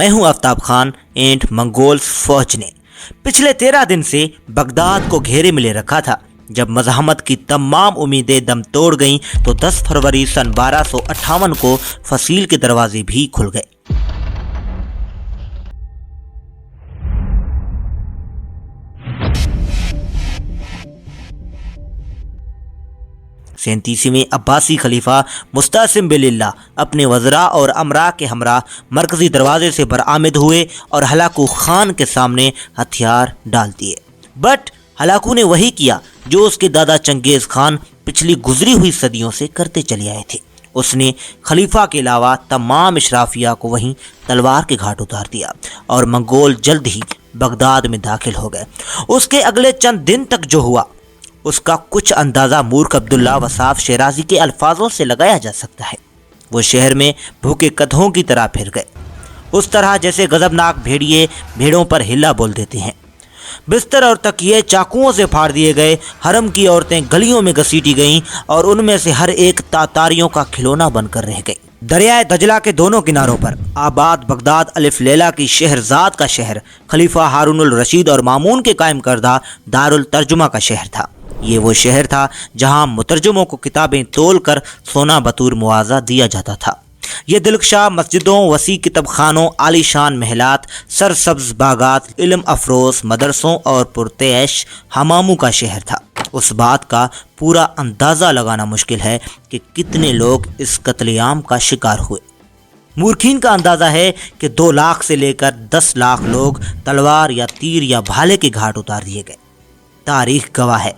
मैं हूं Aftab Khan and Mongols फौज ने पिछले 13 दिन से बगदाद को घेरे में ले रखा था। जब मज़ाहमत की तमाम उम्मीदें दम तोड़ गईं तो 10 फरवरी सन 1258 को फसील के दरवाजे भी खुल गए। सैंतीसवें अब्बासी खलीफा मुस्तसिम बिल्लाह अपने वज़रा और अमरा के हमरा मरकज़ी दरवाजे से बरामद हुए और हलाकू खान के सामने हथियार डाल दिए। बट हलाकू ने वही किया जो उसके दादा चंगेज़ खान पिछली गुजरी हुई सदियों से करते चले आए थे। उसने खलीफा के अलावा तमाम इशराफिया को वहीं तलवार के घाट उतार दिया और मंगोल जल्द ही बगदाद में दाखिल हो गए। उसके अगले चंद दिन तक जो हुआ उसका कुछ अंदाज़ा मूर्ख अब्दुल्ला वसाफ शेराजी के अल्फाजों से लगाया जा सकता है। वो शहर में भूखे कदहों की तरह फिर गए, उस तरह जैसे गजबनाक भेड़िए भेड़ों पर हिला बोल देते हैं। बिस्तर और तकिए चाकुओं से फाड़ दिए गए, हरम की औरतें गलियों में घसीटी गईं और उनमें से हर एक तातारियों का खिलौना बनकर रह गई। दरियाए दजला के दोनों किनारों पर आबाद बगदाद अलिफ लैला की शहरजाद का शहर खलीफा हारूनुल रशीद और मामून के कायम करदा दारुल तर्जुमा का शहर था। ये वो शहर था जहां मुतरजमों को किताबें तोलकर सोना बतूर मुआवजा दिया जाता था। ये दिलकशा मस्जिदों, वसी किताबखानों, आलीशान महलात, सरसब्ज बागात, इल्म अफरोज मदरसों और पुरतैश हमामों का शहर था। उस बात का पूरा अंदाज़ा लगाना मुश्किल है कि कितने लोग इस कत्लेआम का शिकार हुए। मूर्खीन का अंदाज़ा है कि 2 लाख से लेकर 10 लाख लोग तलवार या तीर या भाले के घाट उतार दिए गए। तारीख गवाह है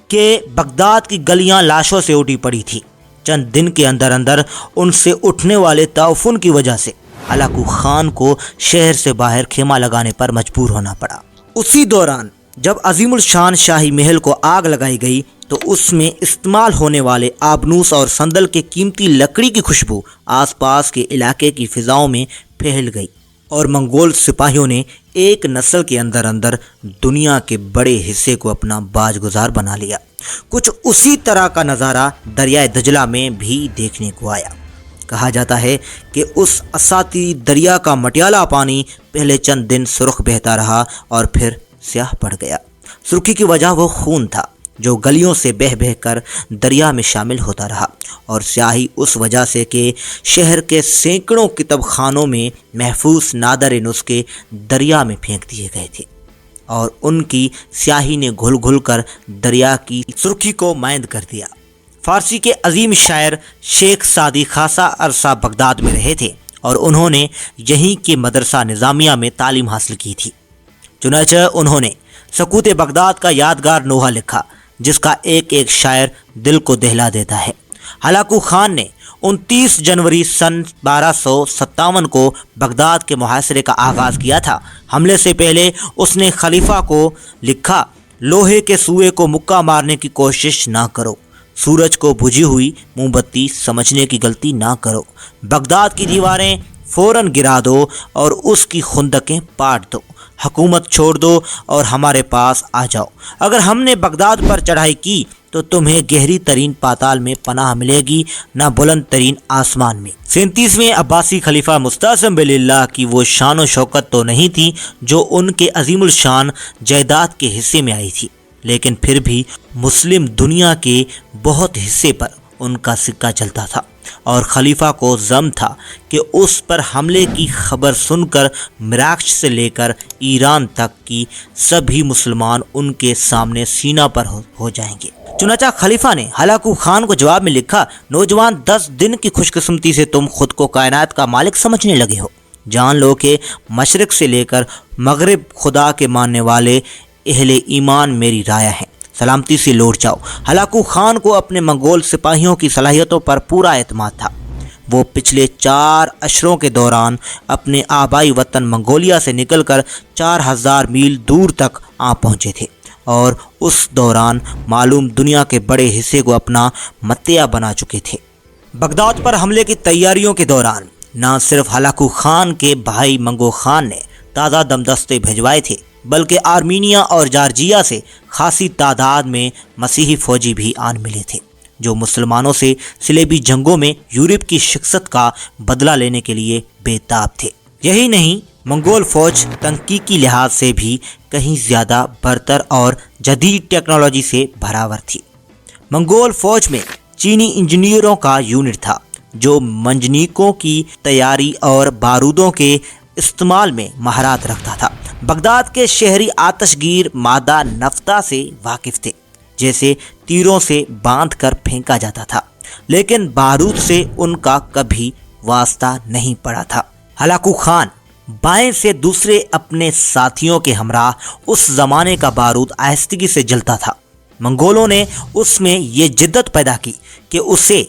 कि बगदाद की गलियां लाशों से उठी पड़ी थी। चंद दिन के अंदर अंदर उनसे उठने वाले ताउफुन की वजह से हलाकू खान को शहर से बाहर खेमा लगाने पर मजबूर होना पड़ा। उसी दौरान जब अजीमुल शान शाही महल को आग लगाई गई तो उसमें इस्तेमाल होने वाले आबनूस और संदल के कीमती लकड़ी की खुशबू आसपास के इलाके की फिजाओं में फैल गई और मंगोल सिपाहियों ने एक नस्ल के अंदर अंदर दुनिया के बड़े हिस्से को अपना बाजगुजार बना लिया। कुछ उसी तरह का नज़ारा दरियाए दजला में भी देखने को आया। कहा जाता है कि उस असाती दरिया का मटियाला पानी पहले चंद दिन सुर्ख बहता रहा और फिर स्याह पड़ गया। सुर्खी की वजह वो खून था जो गलियों से बह बह कर दरिया में शामिल होता रहा, और स्याही उस वजह से कि शहर के सैकड़ों किताबखानों में महफूज नादर नुस्खे दरिया में फेंक दिए गए थे और उनकी स्याही ने घुल घुल कर दरिया की सुर्खी को मैंद कर दिया। फारसी के अजीम शायर शेख सादी खासा अरसा बगदाद में रहे थे और उन्होंने यहीं के मदरसा निज़ामिया में तालीम हासिल की थी। चुनांचे उन्होंने सकूत बगदाद का यादगार नोहा लिखा जिसका एक एक शायर दिल को दहला देता है। हलाकू खान ने 29 जनवरी सन 1257 को बगदाद के मुहासरे का आगाज़ किया था। हमले से पहले उसने खलीफा को लिखा, लोहे के सूए को मुक्का मारने की कोशिश ना करो, सूरज को बुझी हुई मोमबत्ती समझने की गलती ना करो, बगदाद की दीवारें फ़ौरन गिरा दो और उसकी खुंदकें पाट दो, हुकूमत छोड़ दो और हमारे पास आ जाओ। अगर हमने बगदाद पर चढ़ाई की तो तुम्हें गहरी तरीन पाताल में पनाह मिलेगी, ना बुलंद तरीन आसमान में। 37वें अब्बासी खलीफा मुस्तसिम बिल्लाह की वो शान व शौकत तो नहीं थी जो उनके अजीमुल शान जायदाद के हिस्से में आई थी, लेकिन फिर भी मुस्लिम दुनिया के बहुत हिस्से पर उनका सिक्का चलता था और खलीफा को ज़म था कि उस पर हमले की खबर सुनकर मिराक्श से लेकर ईरान तक की सभी मुसलमान उनके सामने सीना पर हो जाएंगे। चुनांचे खलीफा ने हलाकू खान को जवाब में लिखा, नौजवान 10 दिन की खुशकिस्मती से तुम खुद को कायनात का मालिक समझने लगे हो। जान लो कि मशरिक से लेकर मगरिब खुदा के मानने वाले अहले ईमान मेरी राय है, सलामती से लौट जाओ। हलाकू खान को अपने मंगोल सिपाहियों की सलाहियतों पर पूरा एतमाद था। वो पिछले 4 अशरों के दौरान अपने आबाई वतन मंगोलिया से निकलकर 4000 मील दूर तक आ पहुँचे थे और उस दौरान मालूम दुनिया के बड़े हिस्से को अपना मत्तिया बना चुके थे। बगदाद पर हमले की तैयारियों के दौरान न सिर्फ हलाकू खान के भाई मंगो खान ने ताज़ा दमदस्ते भिजवाए थे, बल्कि आर्मीनिया और जॉर्जिया से खासी तादाद में मसीही फौजी भी आन मिले थे जो मुसलमानों से सिलेबी जंगों में यूरोप की शिकस्त का बदला लेने के लिए बेताब थे। यही नहीं, मंगोल फौज तंकीकी लिहाज से भी कहीं ज़्यादा बरतर और जदीद टेक्नोलॉजी से भरावर थी। मंगोल फौज में चीनी इंजीनियरों का यूनिट था जो मंजनीकों की तैयारी और बारूदों के इस्तेमाल में महारत रखता था। बगदाद के शहरी आतशगीर मादा नफ्ता से वाकिफ थे, जैसे तीरों से बांध कर फेंका जाता था, लेकिन बारूद से उनका कभी वास्ता नहीं पड़ा था। हलाकू खान बाएं से दूसरे अपने साथियों के हमराह उस जमाने का बारूद आहिस्तगी से जलता था। मंगोलों ने उसमें ये जिद्दत पैदा की कि उसे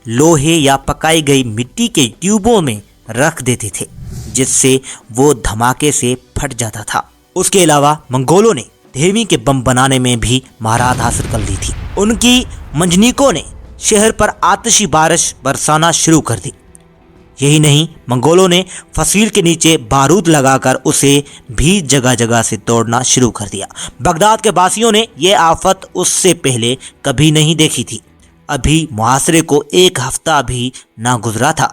लोहे या पकाई गई मिट्टी के ट्यूबों में रख देते थे, जिससे वो धमाके से फट जाता था। उसके अलावा मंगोलों ने धेवी के बम बनाने में भी महारत हासिल कर ली थी। उनकी मंजनीकों ने शहर पर आतिशी बारिश बरसाना शुरू कर दी। यही नहीं, मंगोलों ने फसील के नीचे बारूद लगाकर उसे भी जगह जगह से तोड़ना शुरू कर दिया। बगदाद के बासियों ने यह आफत उससे पहले कभी नहीं देखी थी। अभी मुहासरे को एक हफ्ता भी ना गुजरा था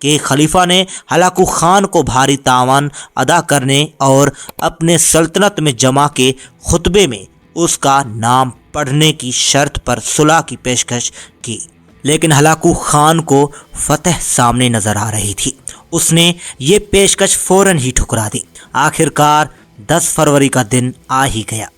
कि खलीफा ने हलाकू खान को भारी तावान अदा करने और अपने सल्तनत में जमा के खुतबे में उसका नाम पढ़ने की शर्त पर सुलह की पेशकश की, लेकिन हलाकू खान को फतह सामने नजर आ रही थी। उसने ये पेशकश फौरन ही ठुकरा दी। आखिरकार 10 फरवरी का दिन आ ही गया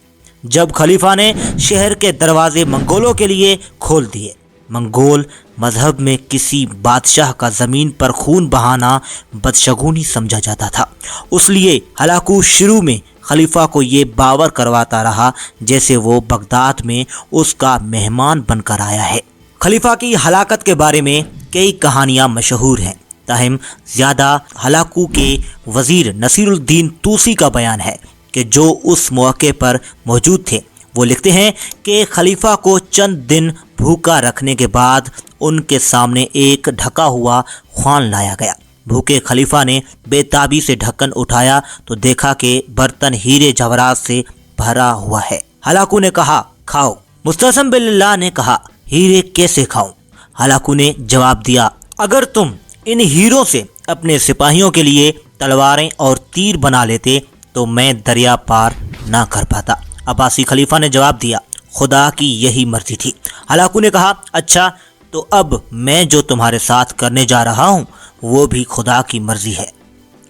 जब खलीफा ने शहर के दरवाजे मंगोलों के लिए खोल दिए। मंगोल मजहब में किसी बादशाह का ज़मीन पर खून बहाना बदशगुनी समझा जाता था, इसलिए हलाकू शुरू में खलीफा को ये बावर करवाता रहा जैसे वो बगदाद में उसका मेहमान बनकर आया है। खलीफा की हलाकत के बारे में कई कहानियाँ मशहूर हैं, ताहम ज़्यादा हलाकू के वज़ीर नसीरुद्दीन तूसी का बयान है कि जो उस मौके पर मौजूद थे। वो लिखते हैं कि खलीफा को चंद दिन भूखा रखने के बाद उनके सामने एक ढका हुआ ख्वान लाया गया। भूखे खलीफा ने बेताबी से ढक्कन उठाया तो देखा कि बर्तन हीरे जवाहरात से भरा हुआ है। हलाकू ने कहा, खाओ। मुस्तसम बिल्लाह ने कहा, हीरे कैसे खाऊं? हलाकू ने जवाब दिया, अगर तुम इन हीरों से अपने सिपाहियों के लिए तलवारें और तीर बना लेते तो मैं दरिया पार ना कर पाता। अब्बासी खलीफा ने जवाब दिया, खुदा की यही मर्जी थी। हलाकू ने कहा, अच्छा तो अब मैं जो तुम्हारे साथ करने जा रहा हूँ वो भी खुदा की मर्जी है।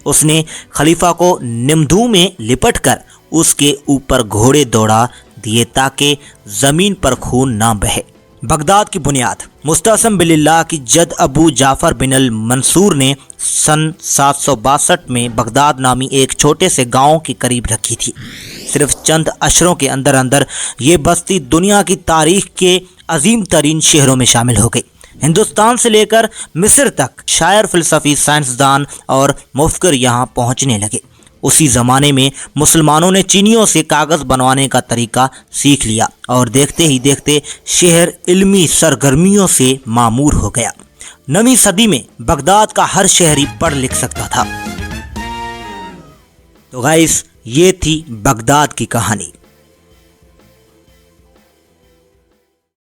उसने खलीफा को निमधू में लिपट कर उसके ऊपर घोड़े दौड़ा दिए ताकि ज़मीन पर खून ना बहे। बगदाद की बुनियाद मुस्तसम बिल्लाह की जद अबू जाफ़र बिन अल मंसूर ने सन 762 में बगदाद नामी एक छोटे से गांव के करीब रखी थी। सिर्फ चंद अशरों के अंदर अंदर ये बस्ती दुनिया की तारीख के अजीम तरीन शहरों में शामिल हो गई। हिंदुस्तान से लेकर मिस्र तक शायर, फ़िलसफ़ी, साइंसदान और मुफ़क्किर यहाँ पहुँचने लगे। उसी ज़माने में मुसलमानों ने चीनियों से कागज़ बनवाने का तरीका सीख लिया और देखते ही देखते शहर इल्मी सरगर्मियों से मामूर हो गया। नवीं सदी में बगदाद का हर शहरी पढ़ लिख सकता था। तो गाइस, ये थी बगदाद की कहानी।